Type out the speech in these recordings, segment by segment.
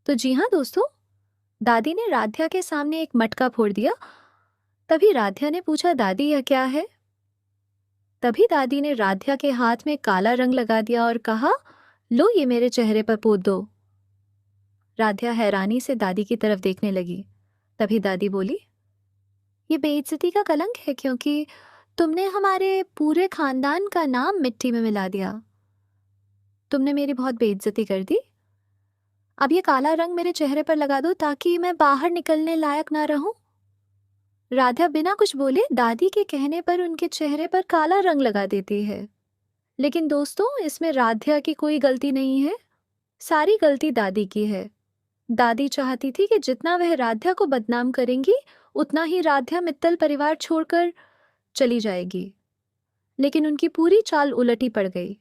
तो जी हाँ दोस्तों, दादी ने राध्या के सामने एक मटका फोड़ दिया। तभी राध्या ने पूछा, दादी यह क्या है? तभी दादी ने राध्या के हाथ में काला रंग लगा दिया और कहा, लो ये मेरे चेहरे पर पोत दो। राध्या हैरानी से दादी की तरफ देखने लगी। तभी दादी बोली, ये बेइज्जती का कलंक है, क्योंकि तुमने हमारे पूरे खानदान का नाम मिट्टी में मिला दिया। तुमने मेरी बहुत बेइज्जती कर दी। अब ये काला रंग मेरे चेहरे पर लगा दो ताकि मैं बाहर निकलने लायक ना रहूं। राधा बिना कुछ बोले दादी के कहने पर उनके चेहरे पर काला रंग लगा देती है। लेकिन दोस्तों, इसमें राध्या की कोई गलती नहीं है। सारी गलती दादी की है। दादी चाहती थी कि जितना वह राध्या को बदनाम करेंगी, उतना ही राध्या मित्तल परिवार छोड़कर चली जाएगी। लेकिन उनकी पूरी चाल उलटी पड़ गई।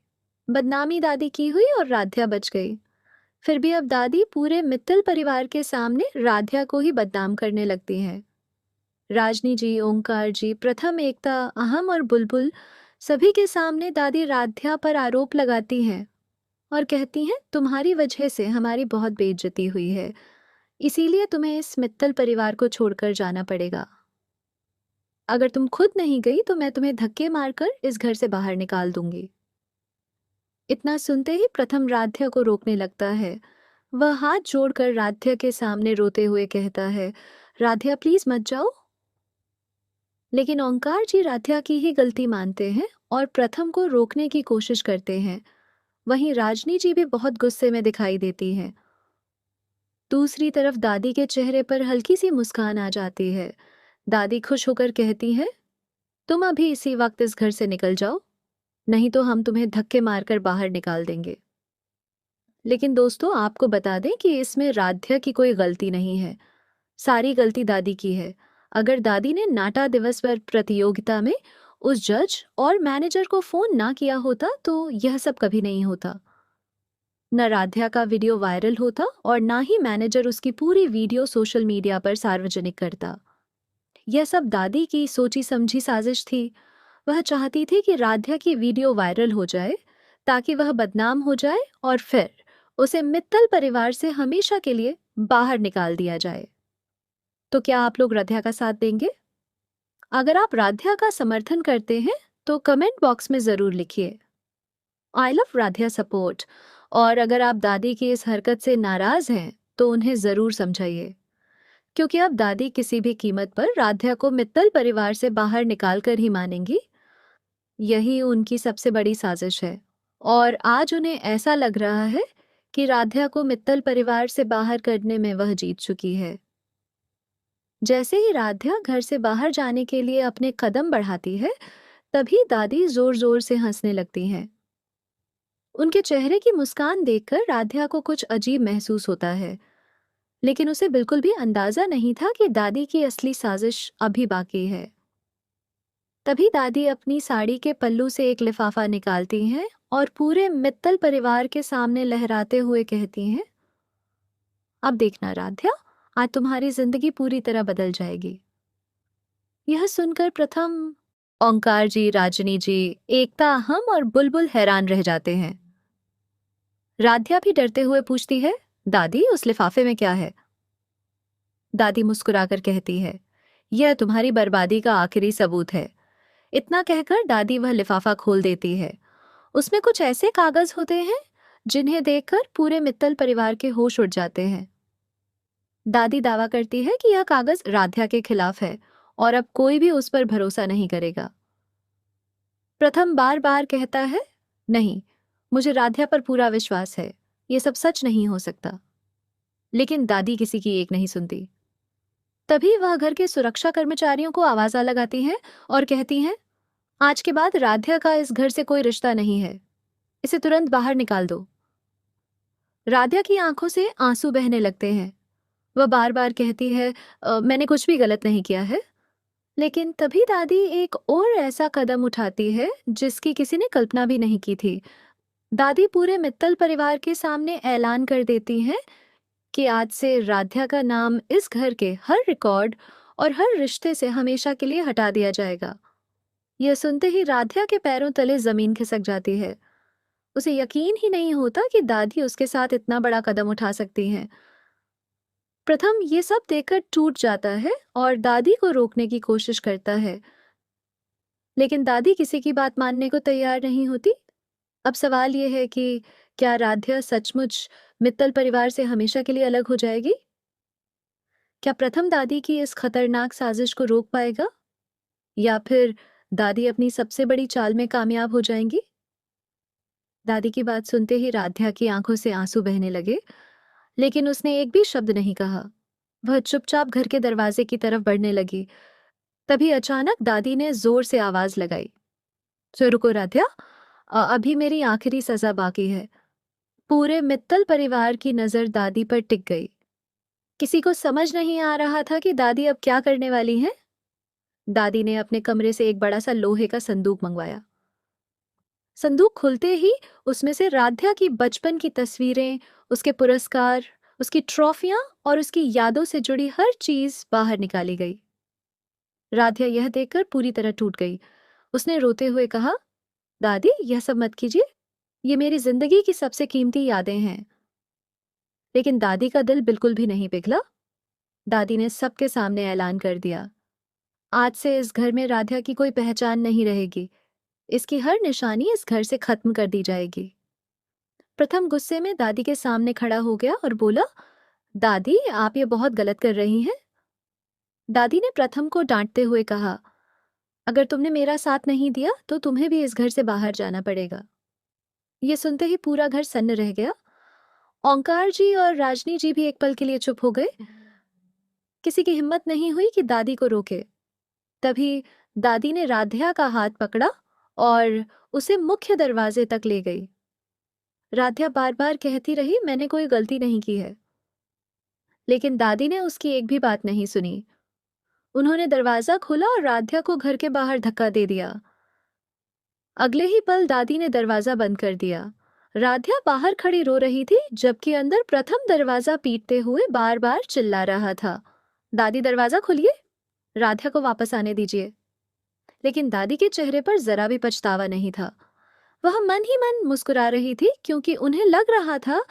बदनामी दादी की हुई और राध्या बच गई। फिर भी अब दादी पूरे मित्तल परिवार के सामने राध्या को ही बदनाम करने लगती हैं। राजनी जी, ओंकार जी, प्रथम, एकता, अहम और बुलबुल सभी के सामने दादी राध्या पर आरोप लगाती हैं और कहती हैं, तुम्हारी वजह से हमारी बहुत बेइज्जती हुई है, इसीलिए तुम्हें इस मित्तल परिवार को छोड़कर जाना पड़ेगा। अगर तुम खुद नहीं गई तो मैं तुम्हें धक्के मारकर इस घर से बाहर निकाल दूंगी। इतना सुनते ही प्रथम राध्या को रोकने लगता है। वह हाथ जोड़कर राध्या के सामने रोते हुए कहता है, राध्या प्लीज मत जाओ। लेकिन ओंकार जी राध्या की ही गलती मानते हैं और प्रथम को रोकने की कोशिश करते हैं। वहीं राजनी जी भी बहुत गुस्से में दिखाई देती हैं। दूसरी तरफ दादी के चेहरे पर हल्की सी मुस्कान आ जाती है। दादी खुश होकर कहती हैं, तुम अभी इसी वक्त इस घर से निकल जाओ, नहीं तो हम तुम्हें धक्के मारकर बाहर निकाल देंगे। लेकिन दोस्तों, आपको बता दें कि इसमें राध्या की कोई गलती नहीं है। सारी गलती दादी की है। अगर दादी ने नाटा दिवस पर प्रतियोगिता में उस जज और मैनेजर को फोन ना किया होता तो यह सब कभी नहीं होता। न राध्या का वीडियो वायरल होता और ना ही मैनेजर उसकी पूरी वीडियो सोशल मीडिया पर सार्वजनिक करता। यह सब दादी की सोची समझी साजिश थी। वह चाहती थी कि राध्या की वीडियो वायरल हो जाए ताकि वह बदनाम हो जाए और फिर उसे मित्तल परिवार से हमेशा के लिए बाहर निकाल दिया जाए। तो क्या आप लोग राध्या का साथ देंगे? अगर आप राध्या का समर्थन करते हैं तो कमेंट बॉक्स में जरूर लिखिए, आई लव राध्या सपोर्ट। और अगर आप दादी की इस हरकत से नाराज हैं तो उन्हें जरूर समझाइए, क्योंकि अब दादी किसी भी कीमत पर राध्या को मित्तल परिवार से बाहर निकाल कर ही मानेंगी। यही उनकी सबसे बड़ी साजिश है और आज उन्हें ऐसा लग रहा है कि राध्या को मित्तल परिवार से बाहर करने में वह जीत चुकी है। जैसे ही राध्या घर से बाहर जाने के लिए अपने कदम बढ़ाती है, तभी दादी जोर जोर से हंसने लगती हैं। उनके चेहरे की मुस्कान देखकर राध्या को कुछ अजीब महसूस होता है, लेकिन उसे बिल्कुल भी अंदाजा नहीं था कि दादी की असली साजिश अभी बाकी है। तभी दादी अपनी साड़ी के पल्लू से एक लिफाफा निकालती हैं और पूरे मित्तल परिवार के सामने लहराते हुए कहती हैं, अब देखना राध्या, आज तुम्हारी जिंदगी पूरी तरह बदल जाएगी। यह सुनकर प्रथम, ओंकार जी, राजनी जी, एकता, हम और बुलबुल हैरान रह जाते हैं। राध्या भी डरते हुए पूछती है, दादी उस लिफाफे में क्या है? दादी मुस्कुराकर कहती है, यह तुम्हारी बर्बादी का आखिरी सबूत है। इतना कहकर दादी वह लिफाफा खोल देती है। उसमें कुछ ऐसे कागज होते हैं जिन्हें देखकर पूरे मित्तल परिवार के होश उड़ जाते हैं। दादी दावा करती है कि यह कागज राध्या के खिलाफ है और अब कोई भी उस पर भरोसा नहीं करेगा। प्रथम बार बार कहता है, नहीं, मुझे राध्या पर पूरा विश्वास है, ये सब सच नहीं हो सकता। लेकिन दादी किसी की एक नहीं सुनती। तभी वह घर के सुरक्षा कर्मचारियों को आवाज़ लगाती हैं और कहती हैं, आज के बाद राध्या का इस घर से कोई रिश्ता नहीं है, इसे तुरंत बाहर निकाल दो। राध्या की आंखों से आंसू बहने लगते हैं। वह बार बार कहती है, मैंने कुछ भी गलत नहीं किया है। लेकिन तभी दादी एक और ऐसा कदम उठाती है जिसकी किसी ने कल्पना भी नहीं की थी। दादी पूरे मित्तल परिवार के सामने ऐलान कर देती हैं कि आज से राध्या का नाम इस घर के हर रिकॉर्ड और हर रिश्ते से हमेशा के लिए हटा दिया जाएगा। यह सुनते ही राध्या के पैरों तले जमीन खिसक जाती है। उसे यकीन ही नहीं होता कि दादी उसके साथ इतना बड़ा कदम उठा सकती हैं। प्रथम ये सब देखकर टूट जाता है और दादी को रोकने की कोशिश करता है, लेकिन दादी किसी की बात मानने को तैयार नहीं होती। अब सवाल ये है कि क्या राध्या सचमुच मित्तल परिवार से हमेशा के लिए अलग हो जाएगी? क्या प्रथम दादी की इस खतरनाक साजिश को रोक पाएगा, या फिर दादी अपनी सबसे बड़ी चाल में कामयाब हो जाएंगी? दादी की बात सुनते ही राध्या की आंखों से आंसू बहने लगे, लेकिन उसने एक भी शब्द नहीं कहा। वह चुपचाप घर के दरवाजे की तरफ बढ़ने लगी। तभी अचानक दादी ने जोर से आवाज लगाई, तो रुको राध्या, अभी मेरी आखिरी सजा बाकी है। पूरे मित्तल परिवार की नजर दादी पर टिक गई। किसी को समझ नहीं आ रहा था कि दादी अब क्या करने वाली हैं। दादी ने अपने कमरे से एक बड़ा सा लोहे का संदूक मंगवाया। संदूक खुलते ही उसमें से राध्या की बचपन की तस्वीरें, उसके पुरस्कार, उसकी ट्रॉफियां और उसकी यादों से जुड़ी हर चीज बाहर निकाली गई। राध्या यह देखकर पूरी तरह टूट गई। उसने रोते हुए कहा, दादी यह सब मत कीजिए, ये मेरी जिंदगी की सबसे कीमती यादें हैं। लेकिन दादी का दिल बिल्कुल भी नहीं पिघला। दादी ने सबके सामने ऐलान कर दिया, आज से इस घर में राध्या की कोई पहचान नहीं रहेगी। इसकी हर निशानी इस घर से खत्म कर दी जाएगी। प्रथम गुस्से में दादी के सामने खड़ा हो गया और बोला, दादी आप ये बहुत गलत कर रही हैं। दादी ने प्रथम को डांटते हुए कहा, अगर तुमने मेरा साथ नहीं दिया तो तुम्हें भी इस घर से बाहर जाना पड़ेगा। ये सुनते ही पूरा घर सन्न रह गया। ओंकार जी और राजनी जी भी एक पल के लिए चुप हो गए। किसी की हिम्मत नहीं हुई कि दादी को रोके। तभी दादी ने राध्या का हाथ पकड़ा और उसे मुख्य दरवाजे तक ले गई। राध्या बार बार कहती रही, मैंने कोई गलती नहीं की है, लेकिन दादी ने उसकी एक भी बात नहीं सुनी। उन्होंने दरवाजा खोला और राध्या को घर के बाहर धक्का दे दिया। अगले ही पल दादी ने दरवाजा बंद कर दिया। राध्या बाहर खड़ी रो रही थी, जबकि अंदर प्रथम दरवाजा पीटते हुए बार बार चिल्ला रहा था, दादी दरवाजा खोलिए, राध्या को वापस आने दीजिए। लेकिन दादी के चेहरे पर जरा भी पछतावा नहीं था। वह मन ही मन मुस्कुरा रही थी, क्योंकि उन्हें लग रहा था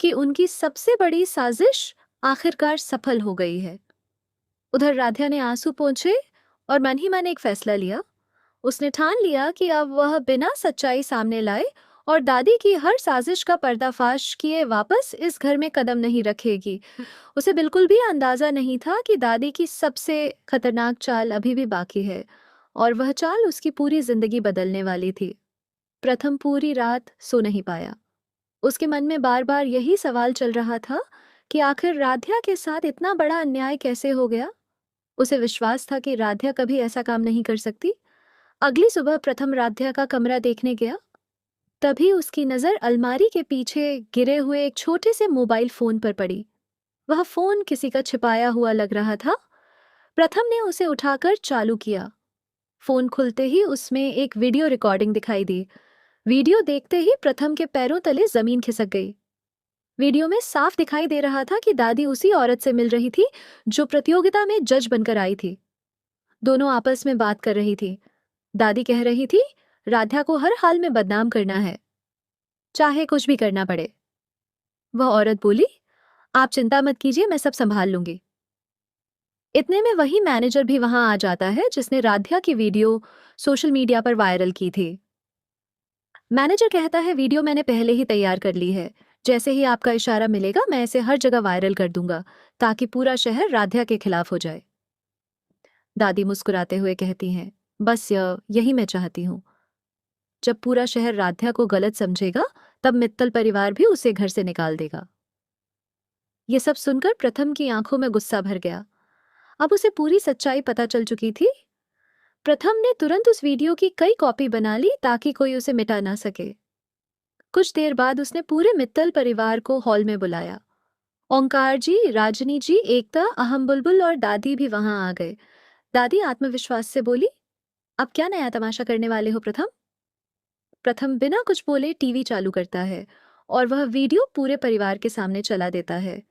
कि उनकी सबसे बड़ी साजिश आखिरकार सफल हो गई है। उधर राध्या ने आंसू पोंछे और मन ही मन एक फैसला लिया। उसने ठान लिया कि अब वह बिना सच्चाई सामने लाए और दादी की हर साजिश का पर्दाफाश किए वापस इस घर में कदम नहीं रखेगी। उसे बिल्कुल भी अंदाजा नहीं था कि दादी की सबसे खतरनाक चाल अभी भी बाकी है, और वह चाल उसकी पूरी जिंदगी बदलने वाली थी। प्रथम पूरी रात सो नहीं पाया। उसके मन में बार बार यही सवाल चल रहा था कि आखिर राध्या के साथ इतना बड़ा अन्याय कैसे हो गया। उसे विश्वास था कि राध्या कभी ऐसा काम नहीं कर सकती। अगली सुबह प्रथम राध्या का कमरा देखने गया। तभी उसकी नजर अलमारी के पीछे गिरे हुए एक छोटे से मोबाइल फोन पर पड़ी। वह फोन किसी का छिपाया हुआ लग रहा था। प्रथम ने उसे उठाकर चालू किया। फोन खुलते ही उसमें एक वीडियो रिकॉर्डिंग दिखाई दी। वीडियो देखते ही प्रथम के पैरों तले जमीन खिसक गई। वीडियो में साफ दिखाई दे रहा था कि दादी उसी औरत से मिल रही थी जो प्रतियोगिता में जज बनकर आई थी। दोनों आपस में बात कर रही थी। दादी कह रही थी, राध्या को हर हाल में बदनाम करना है, चाहे कुछ भी करना पड़े। वह औरत बोली, आप चिंता मत कीजिए, मैं सब संभाल लूंगी। इतने में वही मैनेजर भी वहां आ जाता है जिसने राध्या की वीडियो सोशल मीडिया पर वायरल की थी। मैनेजर कहता है, वीडियो मैंने पहले ही तैयार कर ली है। जैसे ही आपका इशारा मिलेगा मैं इसे हर जगह वायरल कर दूंगा, ताकि पूरा शहर राध्या के खिलाफ हो जाए। दादी मुस्कुराते हुए कहती हैं, बस यही मैं चाहती हूँ। जब पूरा शहर राध्या को गलत समझेगा, तब मित्तल परिवार भी उसे घर से निकाल देगा। ये सब सुनकर प्रथम की आंखों में गुस्सा भर गया। अब उसे पूरी सच्चाई पता चल चुकी थी। प्रथम ने तुरंत उस वीडियो की कई कॉपी बना ली ताकि कोई उसे मिटा ना सके। कुछ देर बाद उसने पूरे मित्तल परिवार को हॉल में बुलाया। ओंकार जी, राजनी जी, एकता, अहम बुलबुल और दादी भी वहां आ गए। दादी आत्मविश्वास से बोली, अब क्या नया तमाशा करने वाले हो प्रथम? प्रथम बिना कुछ बोले टीवी चालू करता है और वह वीडियो पूरे परिवार के सामने चला देता है।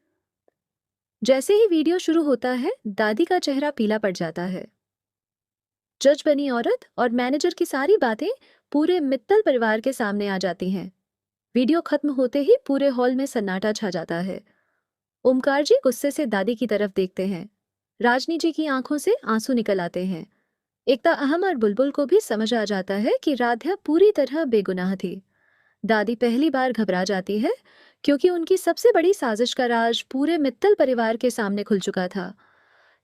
जैसे ही वीडियो शुरू होता है, दादी का चेहरा पीला पड़ जाता है। जज बनी औरत और मैनेजर की सारी बातें पूरे मित्तल परिवार के सामने आ जाती हैं। वीडियो खत्म होते ही पूरे हॉल में सन्नाटा छा जाता है। ओमकार जी गुस्से से दादी की तरफ देखते हैं। राजनी जी की आंखों से आंसू निकल आते हैं। एकता अहम और बुलबुल को भी समझ आ जाता है कि राध्या पूरी तरह बेगुनाह थी। दादी पहली बार घबरा जाती है क्योंकि उनकी सबसे बड़ी साजिश का राज पूरे मित्तल परिवार के सामने खुल चुका था।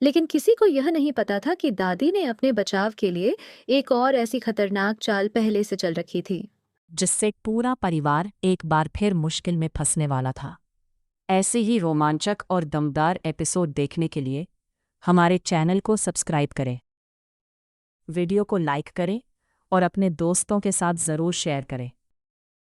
लेकिन किसी को यह नहीं पता था कि दादी ने अपने बचाव के लिए एक और ऐसी खतरनाक चाल पहले से चल रखी थी, जिससे पूरा परिवार एक बार फिर मुश्किल में फंसने वाला था। ऐसे ही रोमांचक और दमदार एपिसोड देखने के लिए हमारे चैनल को सब्सक्राइब करें, वीडियो को लाइक करें और अपने दोस्तों के साथ ज़रूर शेयर करें।